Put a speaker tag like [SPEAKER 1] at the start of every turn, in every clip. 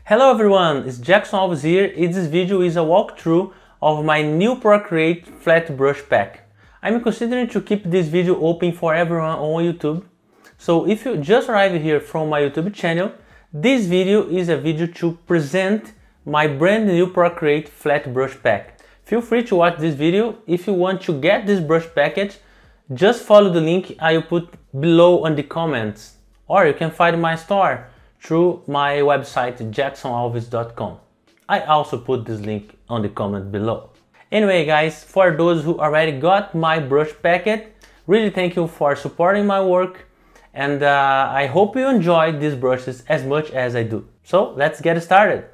[SPEAKER 1] Hello everyone, it's Jackson Alves here. This video is a walkthrough of my new Procreate flat brush pack. I'm considering to keep this video open for everyone on YouTube. So if you just arrived here from my YouTube channel, this video is a video to present my brand new Procreate flat brush pack. Feel free to watch this video. If you want to get this brush package, just follow the link I will put below in the comments. Or you can find my store through my website jacksonalves.com. I also put this link on the comment below. Anyway guys, for those who already got my brush packet, really thank you for supporting my work, and I hope you enjoy these brushes as much as I do. So let's get started.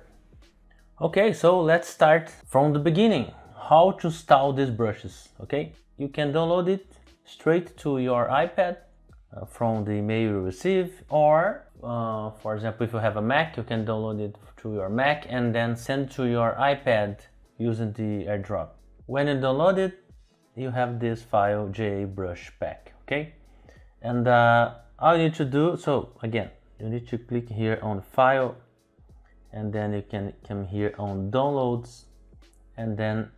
[SPEAKER 1] Okay, so let's start from the beginning. How to install these brushes, okay? You can download it straight to your iPad from the email you receive, or for example, if you have a Mac, you can download it to your Mac and then send to your iPad using the airdrop. When you download it, you have this file JA brush pack, okay? And all you need to do, so again, you need to click here on file, and then you can come here on downloads, and then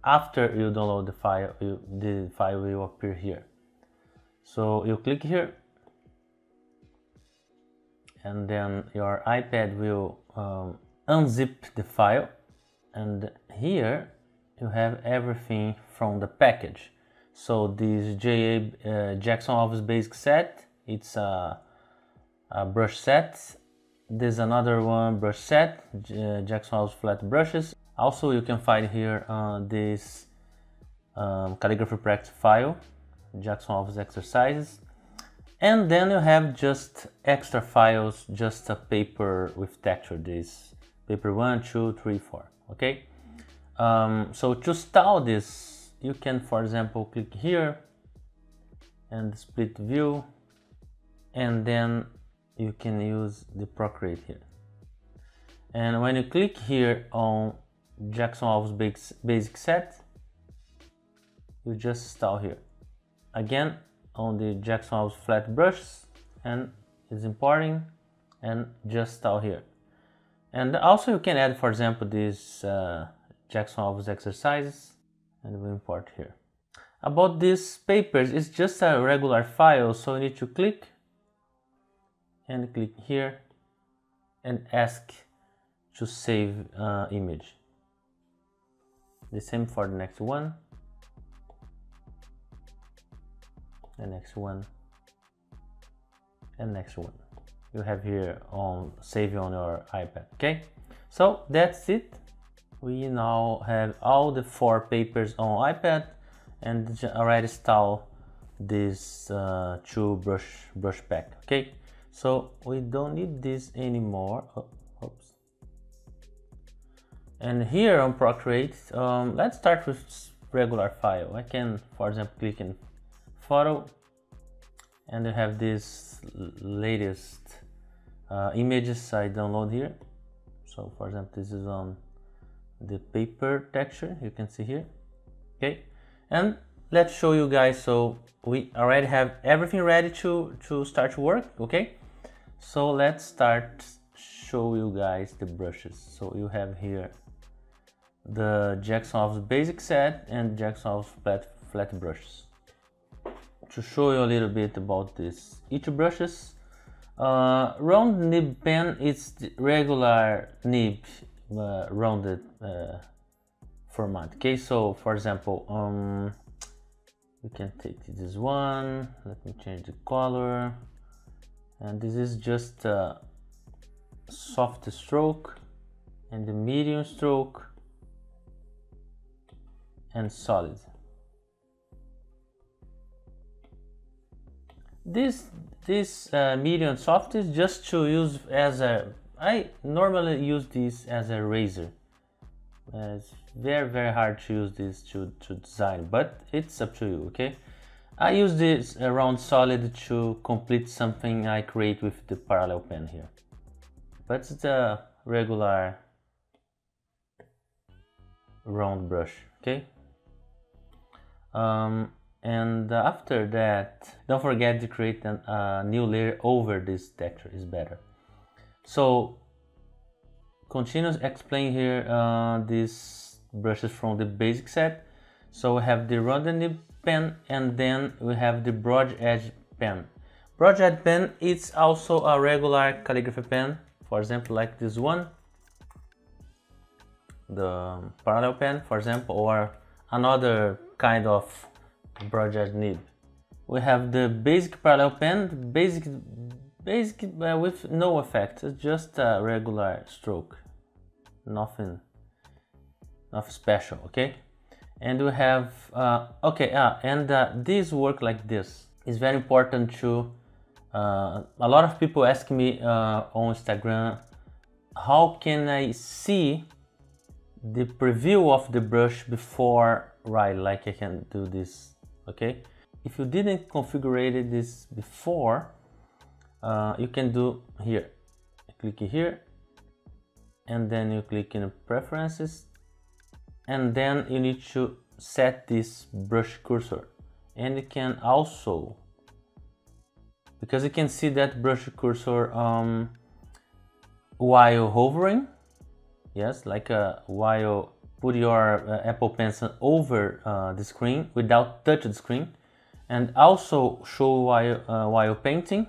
[SPEAKER 1] after you download the file will appear here. So you click here, and then your iPad will unzip the file, and here you have everything from the package. So this Jackson Alves basic set, it's a brush set. There's another one brush set, Jackson Alves flat brushes. Also you can find here this calligraphy practice file, Jackson Alves exercises. And then you have just extra files, just a paper with texture, this paper 1, 2, 3, 4, okay? So to install this, you can, for example, click here and split view, and then you can use the Procreate here. And when you click here on Jackson Alves basic set, you just install here. Again, on the Jackson Alves flat brushes, and it's importing, and just install here. And also you can add, for example, this Jackson Alves exercises, and we import here. About these papers, it's just a regular file, so you need to click and click here and ask to save image. The same for the next one, the next one, and next one. You have here on save on your iPad, okay? So that's it. We now have all the 4 papers on iPad, and already install this 2 brush pack, okay? So we don't need this anymore. Oops. And here on Procreate, let's start with regular file. I can, for example, click in photo, and you have this latest images I download here. So for example, this is on the paper texture, you can see here, okay? And let's show you guys. So we already have everything ready to start to work, okay? So let's start show you guys the brushes. So you have here the Jackson Alves basic set and Jackson Alves flat brushes. To show you a little bit about this, each brushes, round nib pen is the regular nib rounded format, okay? So for example, we can take this one, let me change the color, and this is just a soft stroke, and the medium stroke, and solid. This medium soft is just to use as a, I normally use this as a razor. It's very hard to use this to design, but it's up to you, okay? I use this round solid to complete something I create with the parallel pen here, but it's a regular round brush, okay? And after that, don't forget to create a new layer over this texture, is better. So continue explain here these brushes from the basic set. So we have the rounded nib pen, and then we have the broad edge pen. Broad edge pen is also a regular calligraphy pen, for example like this one, the parallel pen for example, or another kind of broad edge nib. We have the basic parallel pen, basic with no effect, it's just a regular stroke, nothing special, okay? And we have these work like this. It's very important to a lot of people ask me on Instagram, how can I see the preview of the brush before write, like I can do this, okay? If you didn't configure this before, you can do here, click here, and then you click in preferences, and then you need to set this brush cursor, and you can also, because you can see that brush cursor while hovering, yes, like while put your Apple Pencil over the screen without touch the screen, and also show while painting.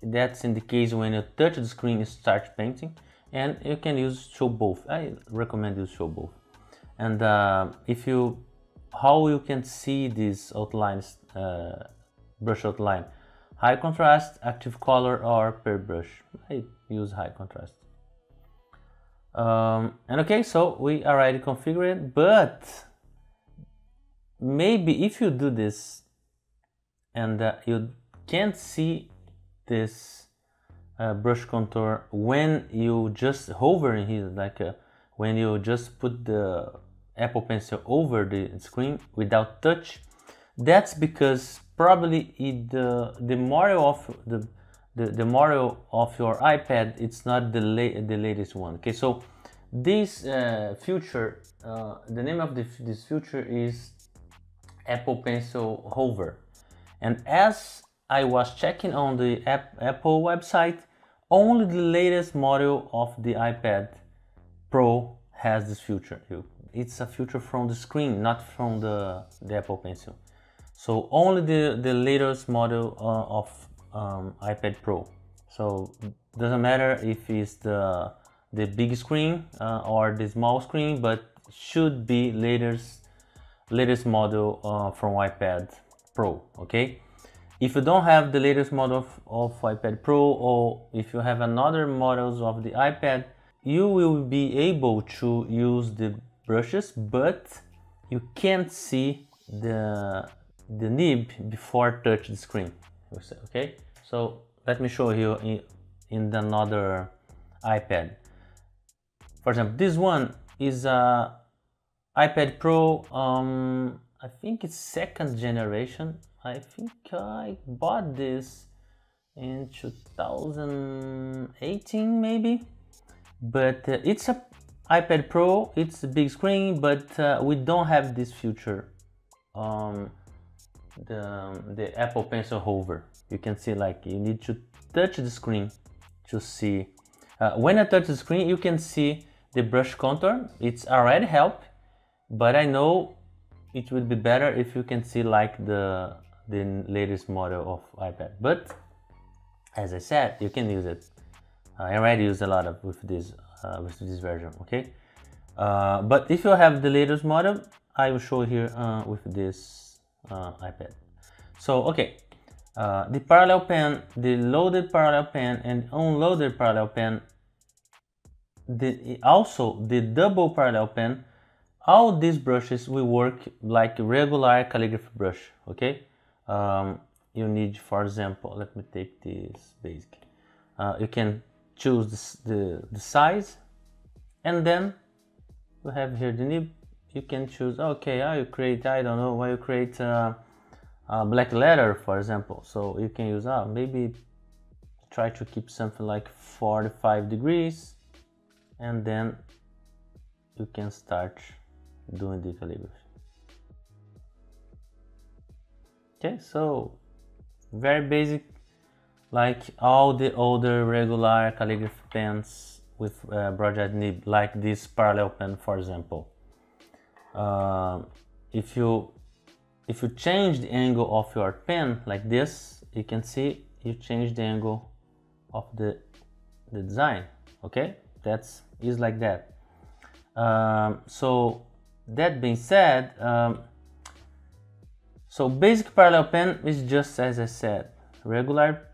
[SPEAKER 1] That's in the case when you touch the screen, you start painting, and you can use show both. I recommend you show both. And how you can see these outlines, brush outline, high contrast, active color, or per brush. I use high contrast. And okay, so we already configured it, but maybe if you do this and you can't see this brush contour when you just hover in here, like when you just put the Apple Pencil over the screen without touch, that's because probably the model of the model of your iPad, it's not the latest one. Okay, so this feature, the name of this feature is Apple Pencil Hover, and as I was checking on the Apple website, only the latest model of the iPad Pro has this feature. It's a feature from the screen, not from the Apple Pencil. So only the latest model of iPad Pro. So doesn't matter if it's the big screen or the small screen, but should be latest model from iPad Pro. Okay. If you don't have the latest model of iPad Pro, or if you have another models of the iPad, you will be able to use the brushes, but you can't see the nib before touch the screen. Okay, so let me show you in another iPad. For example, this one is a iPad Pro. I think it's second generation. I think I bought this in 2018 maybe, but it's a iPad Pro. It's a big screen, but we don't have this feature, the Apple Pencil Hover. You can see, like, you need to touch the screen to see. When I touch the screen, you can see the brush contour. It's already help, but I know it would be better if you can see like the latest model of iPad. But as I said, you can use it. I already use a lot of with this version. Okay, but if you have the latest model, I will show here with this iPad. So okay, the parallel pen, the loaded parallel pen, and unloaded parallel pen, also the double parallel pen, all these brushes will work like regular calligraphy brush. Okay, you need, for example, let me take this basic. You can choose the size, and then you have here the nib. You can choose, okay, I will create, I don't know, I will create black letter, for example. So you can use, maybe try to keep something like 45 degrees, and then you can start doing the calligraphy. Okay, so very basic, like all the older regular calligraphy pens with broadside nib, like this parallel pen, for example. If you change the angle of your pen like this, you can see you change the angle of the design. Okay, is like that. So that being said, so basic parallel pen is just as I said, regular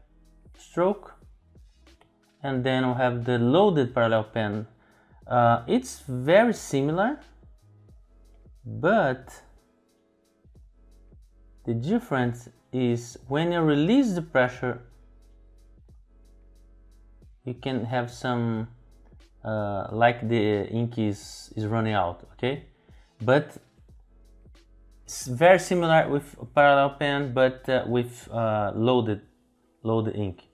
[SPEAKER 1] stroke, and then we have the loaded parallel pen. It's very similar, but the difference is when you release the pressure, you can have some like the ink is running out, okay? But it's very similar with parallel pen, but with loaded ink.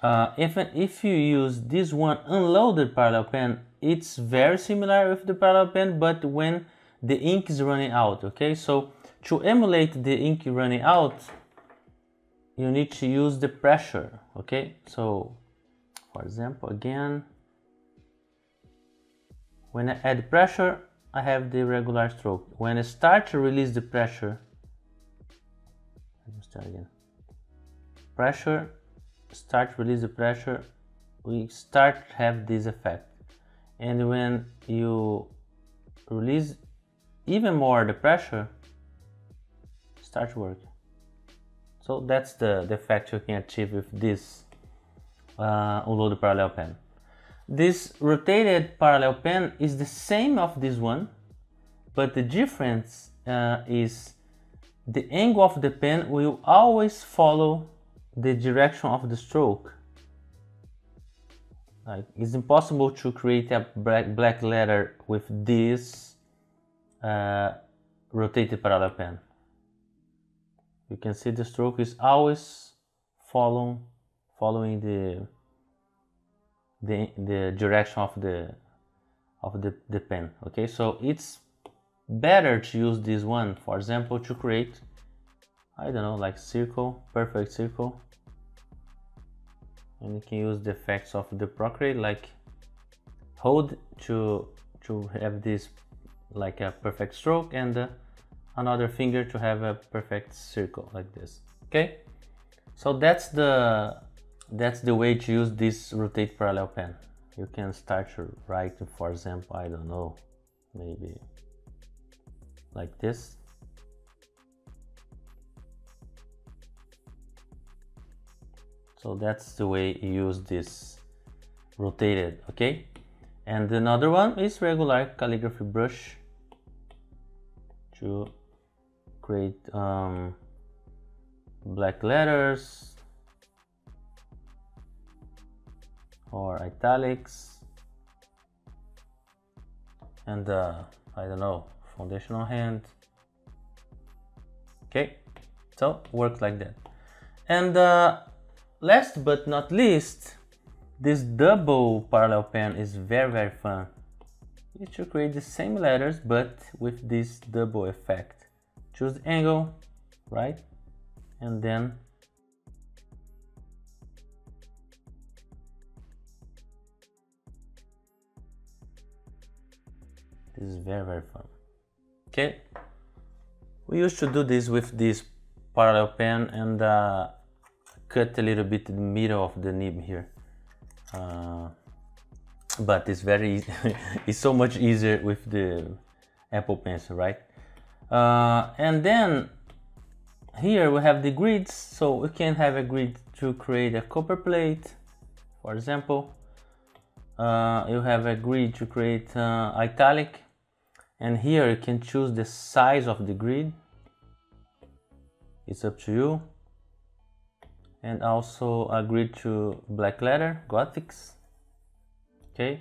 [SPEAKER 1] If you use this one unloaded parallel pen, it's very similar with the parallel pen, but when the ink is running out, okay? So to emulate the ink running out, you need to use the pressure, okay? So for example, again, when I add pressure, I have the regular stroke. When I start to release the pressure, let me start again. Pressure, start to release the pressure, we start to have this effect. And when you release even more the pressure, start to work. So that's the effect you can achieve with this unloaded parallel pen. This rotated parallel pen is the same of this one, but the difference is the angle of the pen will always follow the direction of the stroke. Like, it's impossible to create a black letter with this rotated parallel pen. You can see the stroke is always following the direction of the pen. Okay, so it's better to use this one, for example, to create, I don't know, like circle, perfect circle. And you can use the effects of the Procreate, like hold to have this like a perfect stroke, and another finger to have a perfect circle like this. Okay, so that's the way to use this rotate parallel pen. You can start to write, for example, I don't know, maybe like this. So that's the way you use this rotated, okay? And another one is regular calligraphy brush to create black letters or italics, and I don't know, foundation on hand. Okay, so works like that. And last but not least, this double parallel pen is very fun. You should create the same letters but with this double effect. Choose the angle, right? And then this is very fun. Okay, we used to do this with this parallel pen and cut a little bit the middle of the nib here, but it's very easy. It's so much easier with the Apple Pencil, right? And then here we have the grids, so we can have a grid to create a copper plate, for example. You have a grid to create italic, and here you can choose the size of the grid. It's up to you. And also a grid to black letter, Gothics. Okay,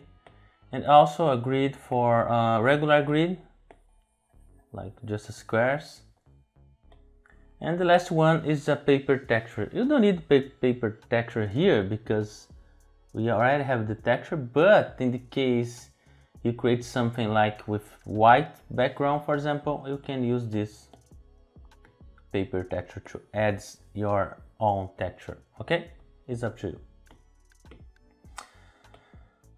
[SPEAKER 1] and also a grid for regular grid, like just squares. And the last one is a paper texture. You don't need paper texture here because we already have the texture, but in the case you create something like with white background, for example, you can use this paper texture to add your own texture. Okay, it's up to you.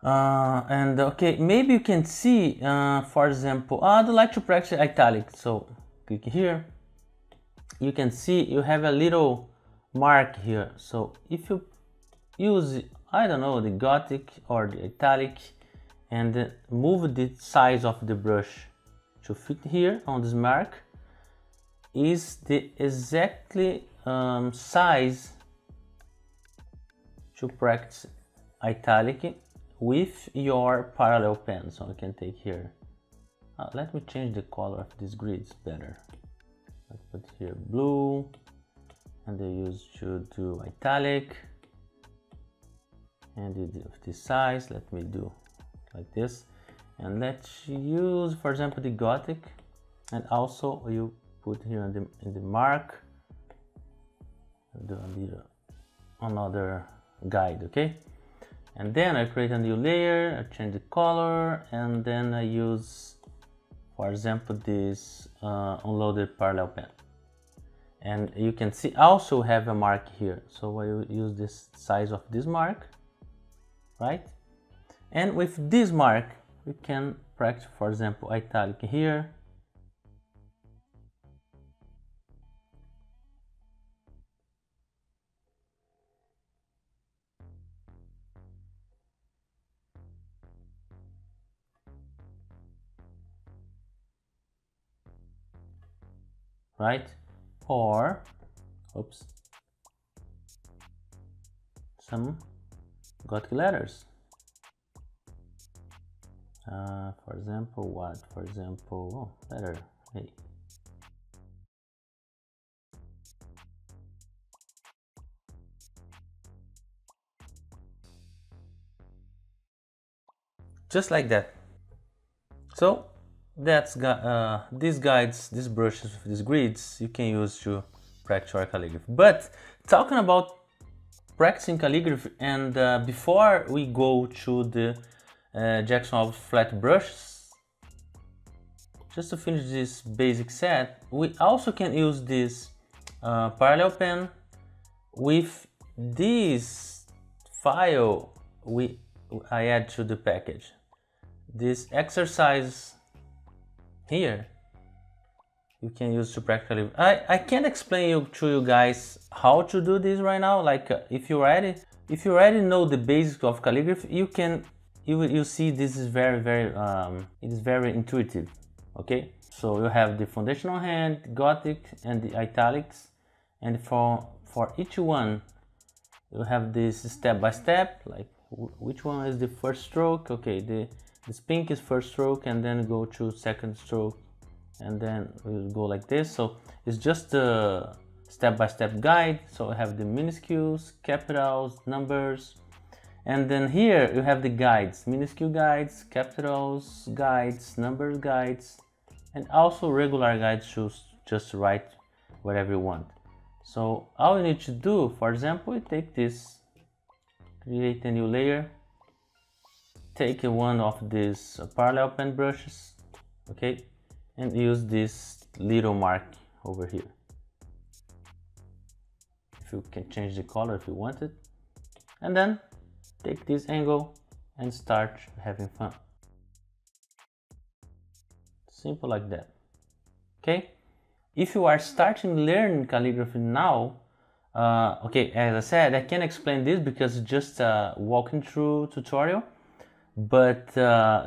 [SPEAKER 1] And okay, maybe you can see, for example, I'd like to practice italic. So click here. You can see you have a little mark here. So if you use, I don't know, the Gothic or the italic, and move the size of the brush to fit here on this mark, is the exactly size to practice italic with your parallel pen. So I can take here, let me change the color of these grids better. Let's put here blue, and they use to do italic, and this size, let me do like this, and let's use, for example, the Gothic, and also you put here in the mark, do a little another guide, okay? And then I create a new layer, I change the color, and then I use, for example, this unloaded parallel pen. And you can see also have a mark here. So I use this size of this mark, right? And with this mark, we can practice, for example, italic here. Right? Or, oops, some Gothic letters. For example, what? For example, oh, letter A. Just like that. So that's these guides, these brushes, these grids you can use to practice your calligraphy. But talking about practicing calligraphy, and before we go to the Jackson Alves flat brushes, just to finish this basic set, we also can use this parallel pen with this file I add to the package. This exercise here you can use to practically. I can't explain to you guys how to do this right now. Like if you already know the basics of calligraphy, you see this is it is very intuitive. Okay, so you have the foundational hand, Gothic, and the italics, and for each one you have this step by step, like which one is the first stroke. Okay, this pink is first stroke, and then go to second stroke, and then we'll go like this. So it's just a step-by-step guide. So I have the minuscules, capitals, numbers, and then here you have the guides, minuscule guides, capitals guides, numbers guides, and also regular guides to just write whatever you want. So all you need to do, for example, you take this, create a new layer, take one of these parallel pen brushes, okay, and use this little mark over here. If you can change the color if you want it, and then take this angle and start having fun. Simple like that. Okay, if you are starting learning calligraphy now, okay, as I said, I can't explain this because it's just a walking through tutorial. But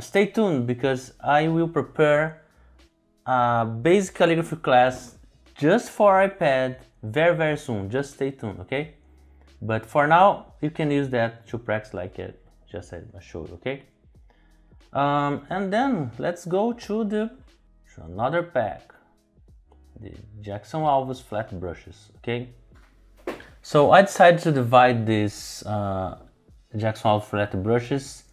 [SPEAKER 1] stay tuned, because I will prepare a basic calligraphy class just for iPad very soon. Just stay tuned, okay? But for now, you can use that to practice like it just I showed, okay? And then let's go to another pack, the Jackson Alves flat brushes, okay? So I decided to divide this Jackson Alves flat brushes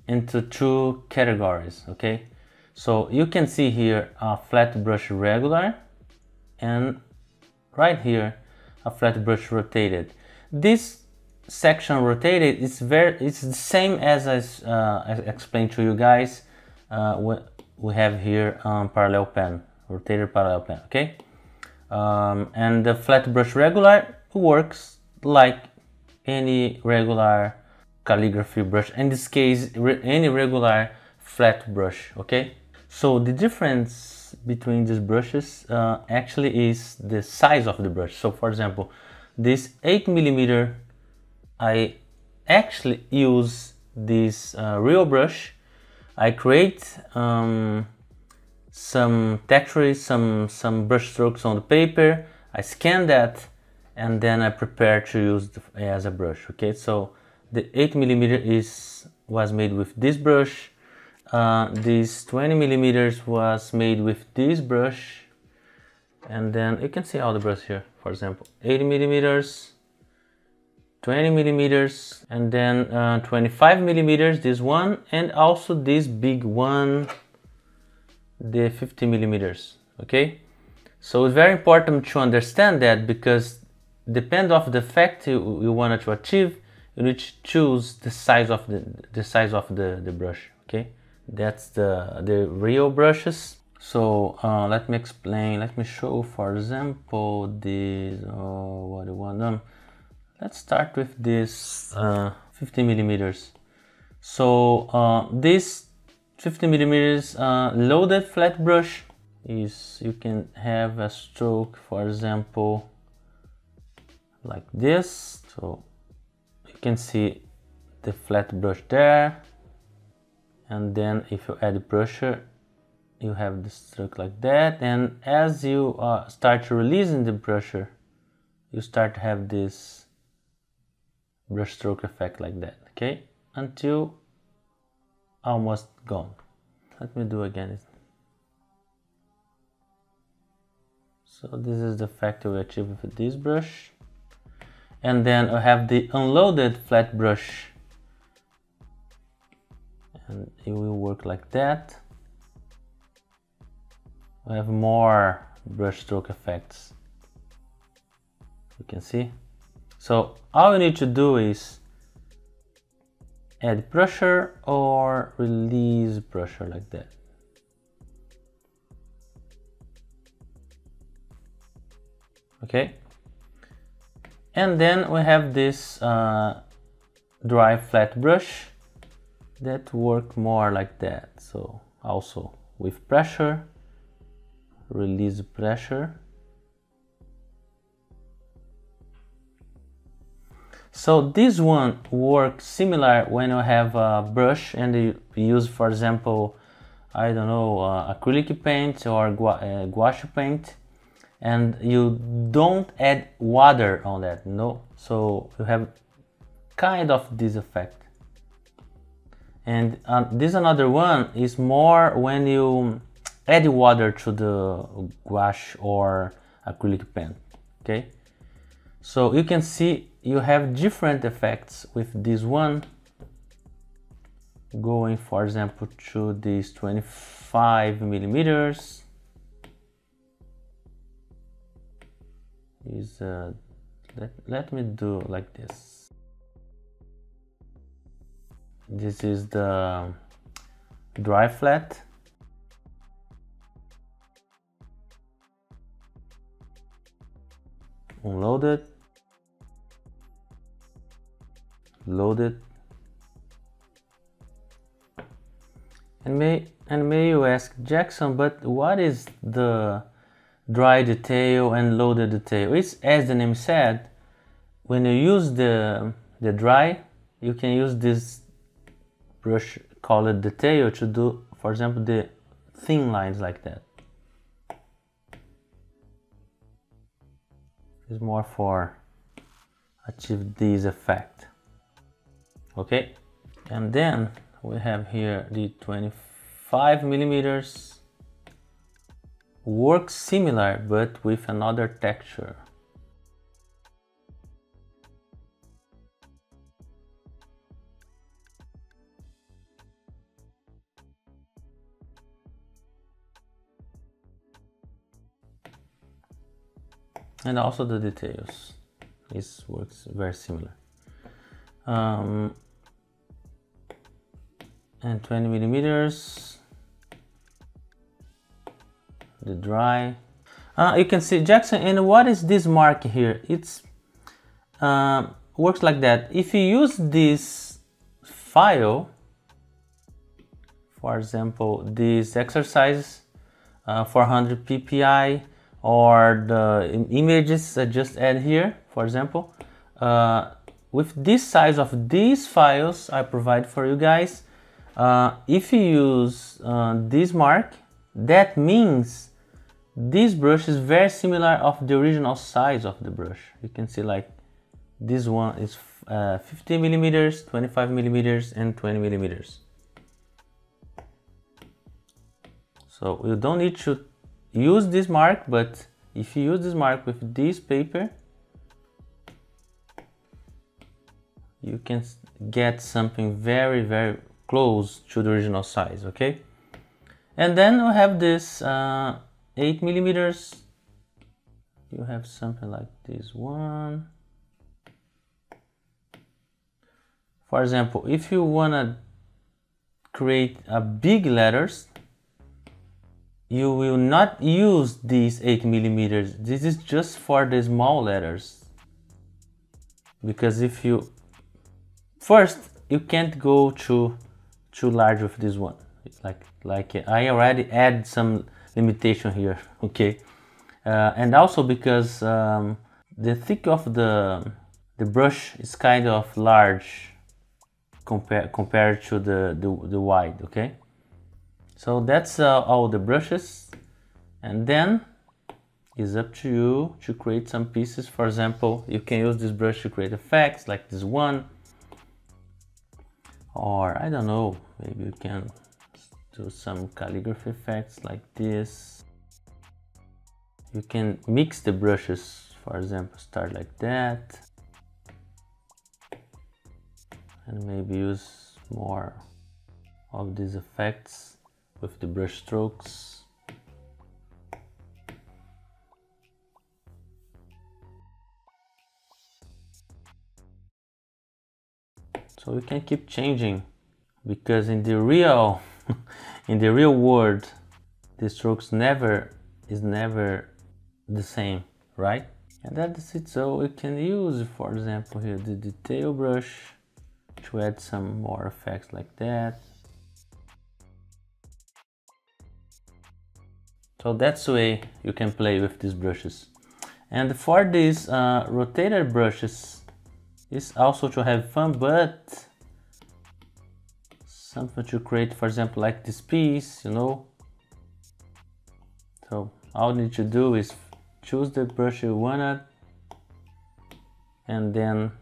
[SPEAKER 1] into two categories, okay? So you can see here a flat brush regular, and right here a flat brush rotated. This section rotated it's the same as I explained to you guys. We have here parallel pen, rotated parallel pen, okay? And the flat brush regular works like any regular calligraphy brush, in this case any regular flat brush. Okay, so the difference between these brushes actually is the size of the brush. So for example, this 8mm, I actually use this real brush. I create some textures, some brush strokes on the paper, I scan that, and then I prepare to use as a brush. Okay, so the 8mm was made with this brush, this 20mm was made with this brush, and then you can see all the brushes here. For example, 80mm, 20mm, and then 25mm, this one, and also this big one, the 50mm. Okay, so it's very important to understand that, because depend of the effect you wanted to achieve, you need to choose the size of the brush. Okay, that's the real brushes. So let me explain, let me show, for example, this, what do you want? Let's start with this 50mm. So this 50mm loaded flat brush is, you can have a stroke, for example, like this. So you can see the flat brush there, and then if you add pressure, you have the stroke like that, and as you start releasing the pressure, you start to have this brush stroke effect like that. Okay, until almost gone. Let me do again. So this is the effect we achieve with this brush, and then I have the unloaded flat brush, and it will work like that. We have more brush stroke effects, you can see. So all you need to do is add pressure or release pressure like that. Okay, and then we have this dry flat brush that work more like that. So also with pressure, release pressure. So this one works similar when you have a brush and you use, for example, I don't know, acrylic paint or gouache paint, and you don't add water on that, no. So you have kind of this effect. And this another one is more when you add water to the gouache or acrylic paint. Okay, so you can see you have different effects with this one, going for example to this 25mm is let me do like this. This is the dry flat. Unloaded, loaded, and may you ask, Jackson, but what is the dry detail and loaded detail? It's as the name said, when you use the dry, you can use this brush called detail to do, for example, the thin lines like that. Is more for achieve this effect. Okay, and then we have here the 25mm, works similar but with another texture. And also the details, this works very similar. And 20mm, the dry. You can see, Jackson, and what is this mark here? It's works like that. If you use this file, for example, this exercise 400 ppi, or the images I just add here, for example, with this size of these files I provide for you guys, if you use this mark, that means this brush is very similar of the original size of the brush. You can see like this one is 50 millimeters, 25 millimeters, and 20 millimeters. So you don't need to use this mark, but if you use this mark with this paper, you can get something very, very close to the original size, okay? And then we have this 8 millimeters. You have something like this one. For example, if you wanna create a big letters, you will not use these 8 millimeters. This is just for the small letters. Because if you first, you can't go too large with this one. Like I already add some limitation here, okay? And also because the thick of the brush is kind of large compared to the wide, okay? So that's all the brushes, and then it's up to you to create some pieces. For example, you can use this brush to create effects like this one, or I don't know, maybe you can do some calligraphy effects like this. You can mix the brushes, for example, start like that, and maybe use more of these effects with the brush strokes. So we can keep changing, because in the real in the real world the strokes is never the same, right? And that's it. So we can use, for example, here the detail brush to add some more effects like that. So that's the way you can play with these brushes. And for these rotated brushes, is also to have fun, but something to create, for example, like this piece, you know. So all you need to do is choose the brush you wanted, and then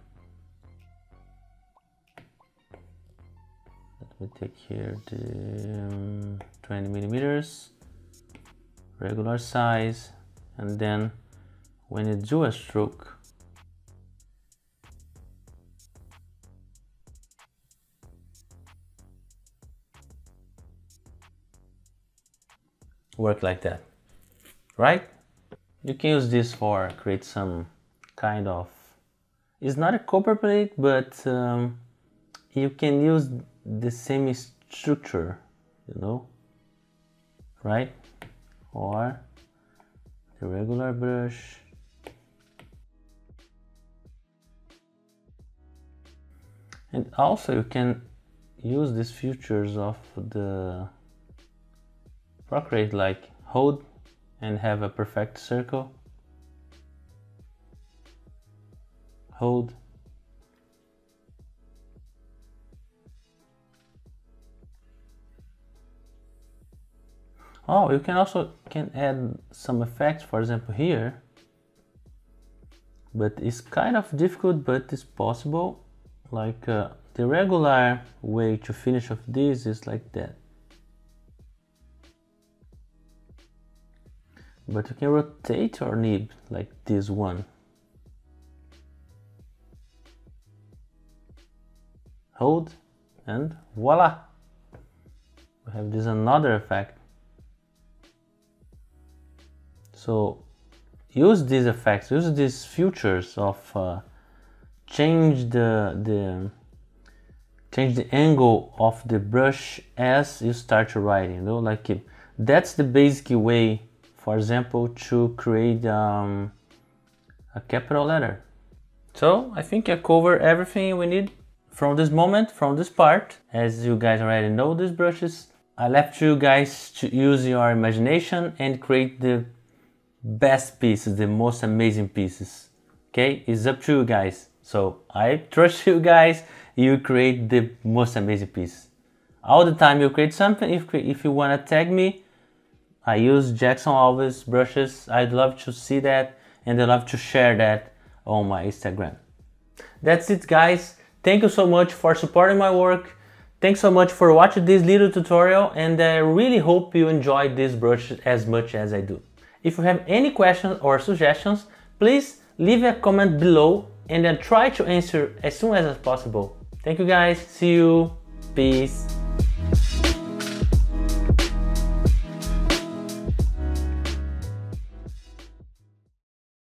[SPEAKER 1] let me take here the 20 millimeters regular size, and then when you do a stroke, work like that, right? You can use this for create some kind of, it's not a copper plate, but you can use the same structure, you know, right? Or the regular brush. And also you can use these features of the Procreate, like hold and have a perfect circle, hold, oh, you can also add some effects, for example here, but it's kind of difficult, but it's possible. Like the regular way to finish of this is like that, but you can rotate your nib like this one, hold, and voila, we have this another effect. So use these effects, use these features of change the angle of the brush as you start to write, you know, like that's the basic way, for example, to create a capital letter. So I think I covered everything we need from this moment, from this part, as you guys already know these brushes, I left you guys to use your imagination and create the best pieces, the most amazing pieces. Okay, it's up to you guys. So I trust you guys, you create the most amazing piece. All the time you create something. If you wanna tag me, I use Jackson Alves brushes. I'd love to see that, and I'd love to share that on my Instagram. That's it, guys. Thank you so much for supporting my work. Thanks so much for watching this little tutorial, and I really hope you enjoyed this brush as much as I do. If you have any questions or suggestions, please leave a comment below and I'll try to answer as soon as possible. Thank you guys, see you, peace.